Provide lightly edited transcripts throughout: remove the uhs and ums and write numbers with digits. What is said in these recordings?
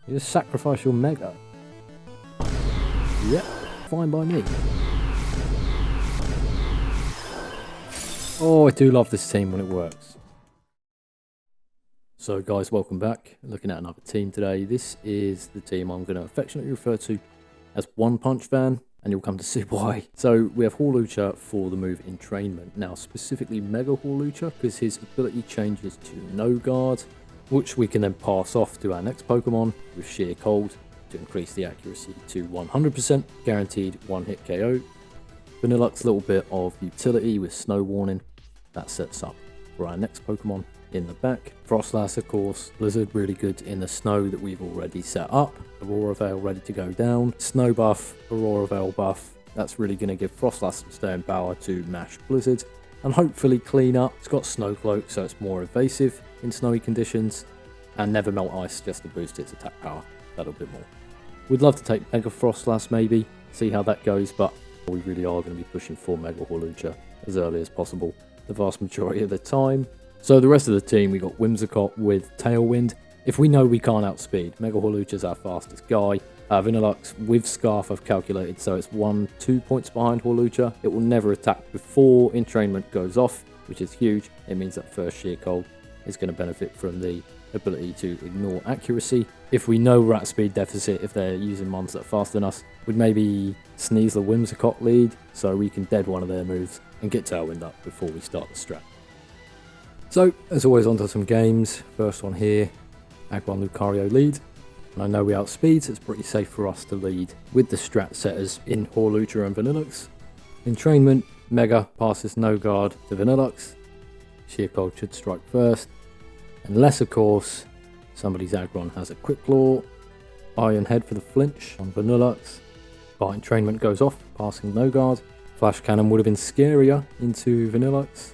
You just sacrifice your Mega. Yep, fine by me. Oh, I do love this team when it works. So guys, welcome back. Looking at another team today. This is the team I'm going to affectionately refer to as One Punch Fan, and you'll come to see why. So we have Hawlucha for the move Entrainment. Now specifically Mega Hawlucha, because his ability changes to No Guard, which we can then pass off to our next Pokemon with Sheer Cold to increase the accuracy to 100%, guaranteed one hit KO. Vanillux, a little bit of utility with Snow Warning. That sets up for our next Pokemon in the back. Frostlass, of course. Blizzard, really good in the snow that we've already set up. Aurora Veil ready to go down. Snow buff, Aurora Veil buff. That's really going to give Frostlass some staying power to mash Blizzard and hopefully clean up. It's got Snow Cloak, so it's more evasive in snowy conditions. And Never Melt Ice just to boost its attack power a little bit more. We'd love to take Mega Frostlass maybe, see how that goes, but we really are going to be pushing for Mega Hawlucha as early as possible the vast majority of the time. So the rest of the team, we got Whimsicott with Tailwind. If we know we can't outspeed, Mega Hawlucha's our fastest guy. Vanillux with Scarf I've calculated, so it's 1-2 points behind Hawlucha. It will never attack before Entrainment goes off, which is huge. It means that first Sheer Cold is going to benefit from the ability to ignore accuracy. If we know we're at speed deficit, if they're using mons that are faster than us, we'd maybe sneeze the Whimsicott lead so we can dead one of their moves and get Tailwind up before we start the strat. So, as always, onto some games. First one here, Aggron Lucario lead. And I know we outspeed, so it's pretty safe for us to lead with the strat setters in Hawlucha and Vanillux. Entrainment, Mega passes No Guard to Vanillux. Sheer Cold should strike first. Unless, of course, somebody's Aggron has a Quick Claw. Iron Head for the flinch on Vanillux. But Entrainment goes off, passing No Guard. Flash Cannon would have been scarier into Vanillux.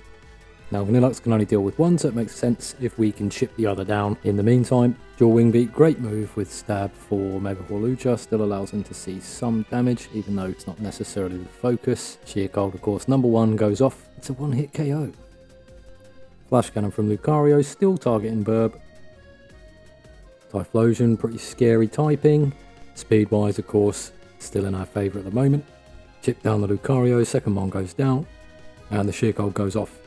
Now Vanillux can only deal with one, so it makes sense if we can chip the other down in the meantime. Dual Wing Beat, great move with Stab for Mega Hawlucha, still allows him to see some damage, even though it's not necessarily the focus. Sheer Cold, of course, number one goes off, it's a one-hit KO. Flash Cannon from Lucario, still targeting Burb. Typhlosion, pretty scary typing. Speed-wise, of course, still in our favour at the moment. Chip down the Lucario, second one goes down, and the Sheer Cold goes off.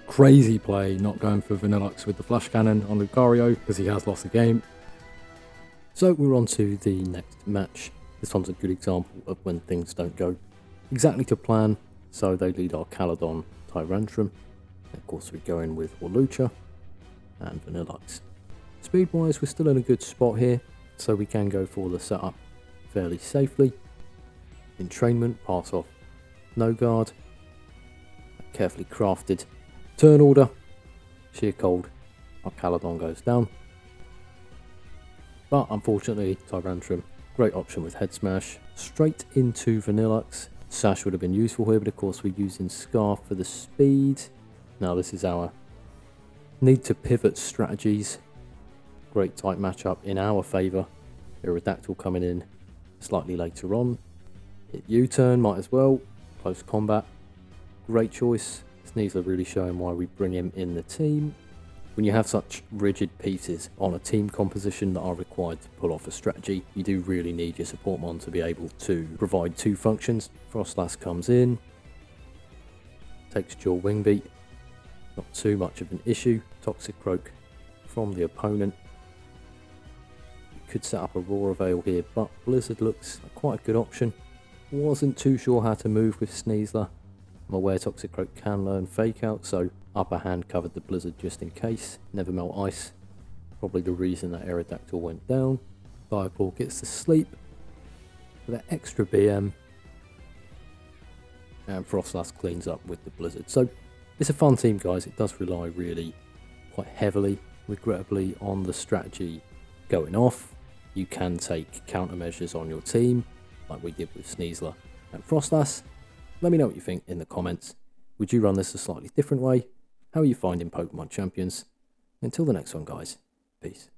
Crazy play not going for Vanillux with the Flash Cannon on Lucario because he has lost the game. So we're on to the next match. This one's a good example of when things don't go exactly to plan. So they lead our Caladon Tyrantrum. Of course we go in with Hawlucha and Vanillux. Speed wise we're still in a good spot here, so we can go for the setup fairly safely. Entrainment, pass off No Guard. Carefully crafted turn order. Sheer Cold, our Caladon goes down. But unfortunately, Tyrantrum, great option with Head Smash. Straight into Vanillux. Sash would have been useful here, but of course we're using Scarf for the speed. Now this is our need to pivot strategies. Great type matchup in our favour. Aerodactyl coming in slightly later on. Hit U-turn, might as well. Close combat. Great choice. Sneasler really showing why we bring him in the team. When you have such rigid pieces on a team composition that are required to pull off a strategy, you do really need your support mon to be able to provide two functions. Frostlass comes in, takes Dual Wing Beat, not too much of an issue. Toxic Croak from the opponent. You could set up Aurora Veil here, but Blizzard looks like quite a good option. Wasn't too sure how to move with Sneasler. I'm aware Toxic Croak can learn Fake Out, so upper hand covered the Blizzard just in case. Never Melt Ice, probably the reason that Aerodactyl went down. Fireball gets to sleep for that extra BM. And Frostlass cleans up with the Blizzard. So it's a fun team, guys. It does rely really quite heavily, regrettably, on the strategy going off. You can take countermeasures on your team, like we did with Sneasler and Frostlass. Let me know what you think in the comments. Would you run this a slightly different way? How are you finding Pokemon Champions? Until the next one, guys. Peace.